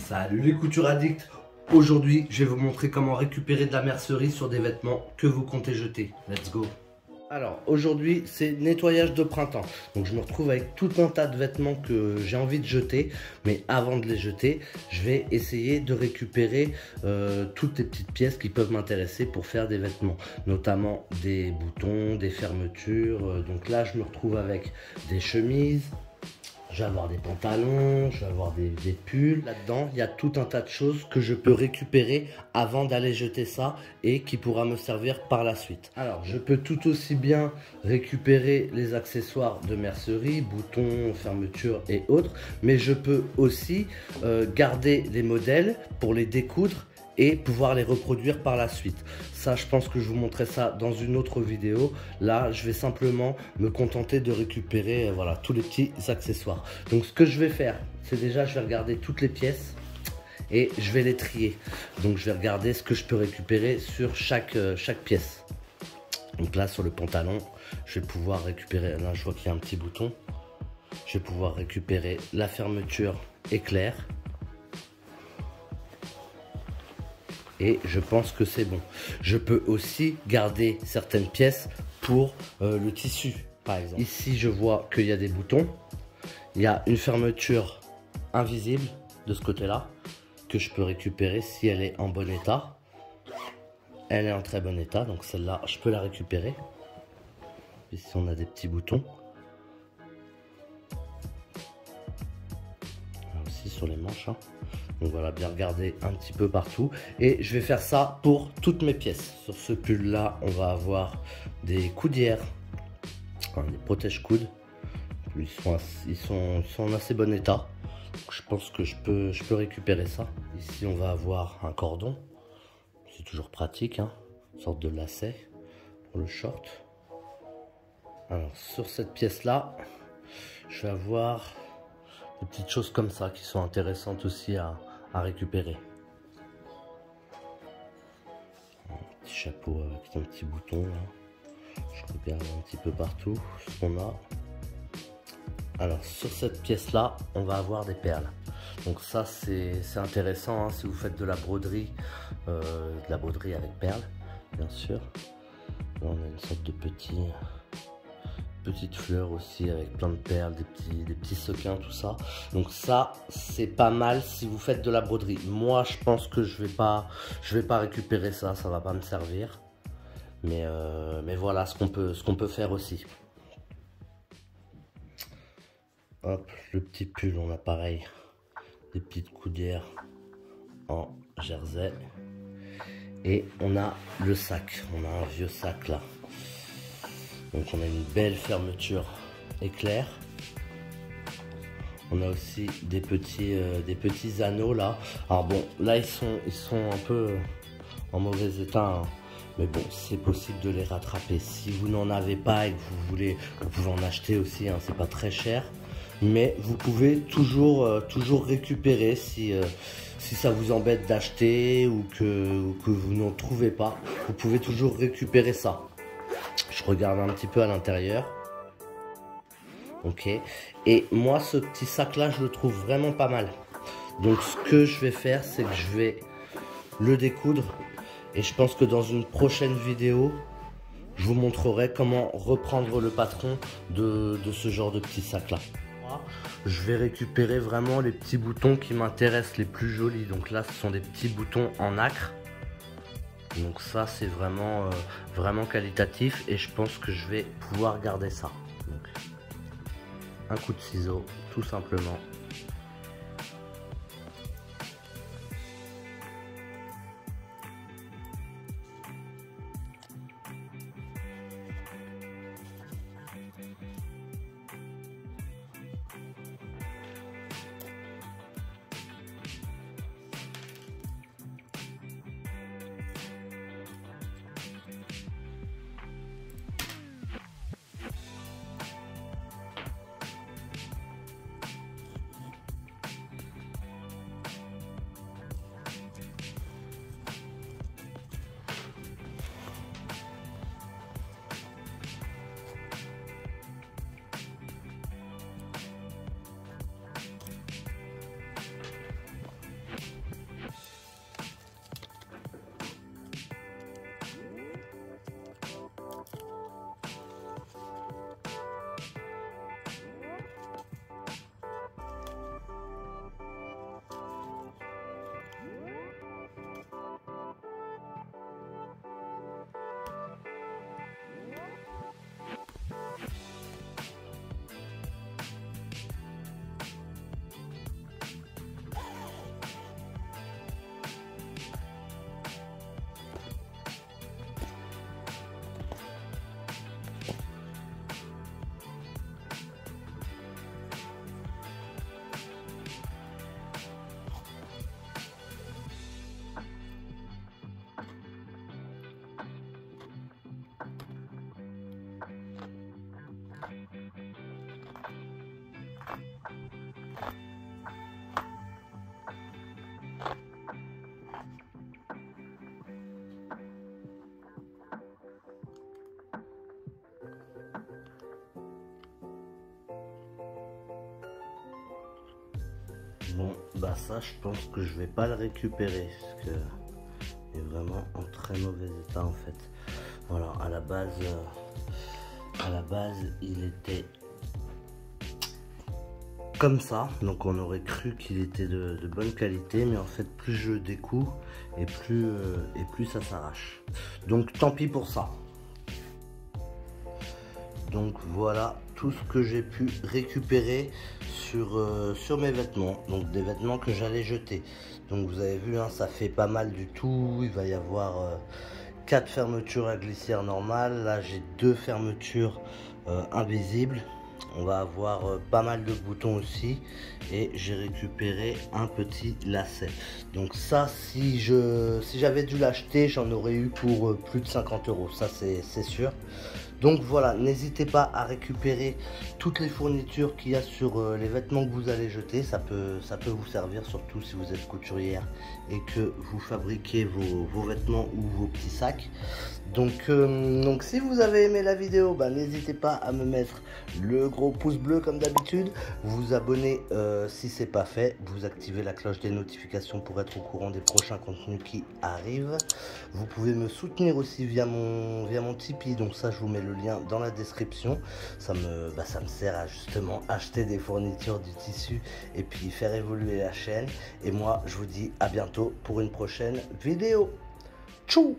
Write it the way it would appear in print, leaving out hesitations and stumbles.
Salut les coutures addicts. Aujourd'hui, je vais vous montrer comment récupérer de la mercerie sur des vêtements que vous comptez jeter. Let's go. Alors, aujourd'hui, c'est nettoyage de printemps. Donc, je me retrouve avec tout un tas de vêtements que j'ai envie de jeter. Mais avant de les jeter, je vais essayer de récupérer toutes les petites pièces qui peuvent m'intéresser pour faire des vêtements. Notamment des boutons, des fermetures. Donc là, je me retrouve avec des chemises. Je vais avoir des pantalons, je vais avoir des pulls. Là-dedans, il y a tout un tas de choses que je peux récupérer avant d'aller jeter ça et qui pourra me servir par la suite. Alors, je peux tout aussi bien récupérer les accessoires de mercerie, boutons, fermetures et autres. Mais je peux aussi garder les modèles pour les découdre et pouvoir les reproduire par la suite. Ça, je pense que je vous montrerai ça dans une autre vidéo. Là, je vais simplement me contenter de récupérer voilà, tous les petits accessoires. Donc, ce que je vais faire, c'est déjà, je vais regarder toutes les pièces et je vais les trier. Donc, je vais regarder ce que je peux récupérer sur chaque pièce. Donc là, sur le pantalon, je vais pouvoir récupérer, là, je vois qu'il y a un petit bouton. Je vais pouvoir récupérer la fermeture éclair. Et je pense que c'est bon. Je peux aussi garder certaines pièces pour le tissu, par exemple. Ici, je vois qu'il y a des boutons. Il y a une fermeture invisible de ce côté-là que je peux récupérer si elle est en bon état. Elle est en très bon état, donc celle-là, je peux la récupérer. Ici, on a des petits boutons. Là aussi sur les manches, hein. Donc voilà, bien regarder un petit peu partout. Et je vais faire ça pour toutes mes pièces. Sur ce pull là, on va avoir des coudières, enfin, des protège-coudes. Ils sont en assez bon état. Donc, je pense que je peux récupérer ça. Ici, on va avoir un cordon. C'est toujours pratique, hein. Une sorte de lacet pour le short. Alors, sur cette pièce là, je vais avoir des petites choses comme ça qui sont intéressantes aussi à récupérer. Un petit chapeau avec un petit bouton là. Je regarde un petit peu partout ce qu'on a. Alors sur cette pièce là, on va avoir des perles. Donc ça c'est intéressant, hein, si vous faites de la broderie avec perles, bien sûr. Là, on a une sorte de petites fleurs aussi avec plein de perles, des petits sequins, tout ça. Donc ça c'est pas mal si vous faites de la broderie. Moi je pense que je vais pas récupérer ça, ça va pas me servir. Mais voilà ce qu'on peut faire aussi. Hop, le petit pull, on a pareil des petites coudières en jersey. Et on a le sac, on a un vieux sac là. Donc on a une belle fermeture éclair. On a aussi des petits anneaux là. Alors bon, là ils sont un peu en mauvais état, hein. Mais bon, c'est possible de les rattraper. Si vous n'en avez pas et que vous voulez, vous pouvez en acheter aussi, hein, c'est pas très cher. Mais vous pouvez toujours récupérer si ça vous embête d'acheter ou que vous n'en trouvez pas. Vous pouvez toujours récupérer ça. Je regarde un petit peu à l'intérieur. Ok. Et moi, ce petit sac là, je le trouve vraiment pas mal. Donc ce que je vais faire, c'est que je vais le découdre. Et je pense que dans une prochaine vidéo, je vous montrerai comment reprendre le patron de ce genre de petit sac là. Je vais récupérer vraiment les petits boutons qui m'intéressent, les plus jolis. Donc là, ce sont des petits boutons en nacre. Donc ça c'est vraiment qualitatif et je pense que je vais pouvoir garder ça. Donc, un coup de ciseau tout simplement. Bon, bah ça, je pense que je vais pas le récupérer parce que il est vraiment en très mauvais état en fait. Voilà, à la base, il était comme ça, donc on aurait cru qu'il était de bonne qualité, mais en fait, plus je découpe et plus ça s'arrache. Donc, tant pis pour ça. Donc voilà tout ce que j'ai pu récupérer sur mes vêtements, donc des vêtements que j'allais jeter. Donc vous avez vu, hein, ça fait pas mal du tout. Il va y avoir 4 fermetures à glissière normale. Là j'ai 2 fermetures invisibles. On va avoir pas mal de boutons aussi, et j'ai récupéré un petit lacet. Donc ça, si j'avais dû l'acheter, j'en aurais eu pour plus de 50 €, ça c'est sûr. Donc voilà, n'hésitez pas à récupérer toutes les fournitures qu'il y a sur les vêtements que vous allez jeter. Ça peut vous servir, surtout si vous êtes couturière et que vous fabriquez vos vêtements ou vos petits sacs. Donc si vous avez aimé la vidéo, bah, n'hésitez pas à me mettre le gros pouce bleu comme d'habitude. Vous abonner si c'est pas fait. Vous activez la cloche des notifications pour être au courant des prochains contenus qui arrivent. Vous pouvez me soutenir aussi via mon Tipeee. Donc ça, je vous mets le lien dans la description. Ça me sert à justement acheter des fournitures, du tissu et puis faire évoluer la chaîne. Et moi, je vous dis à bientôt pour une prochaine vidéo. Tchou!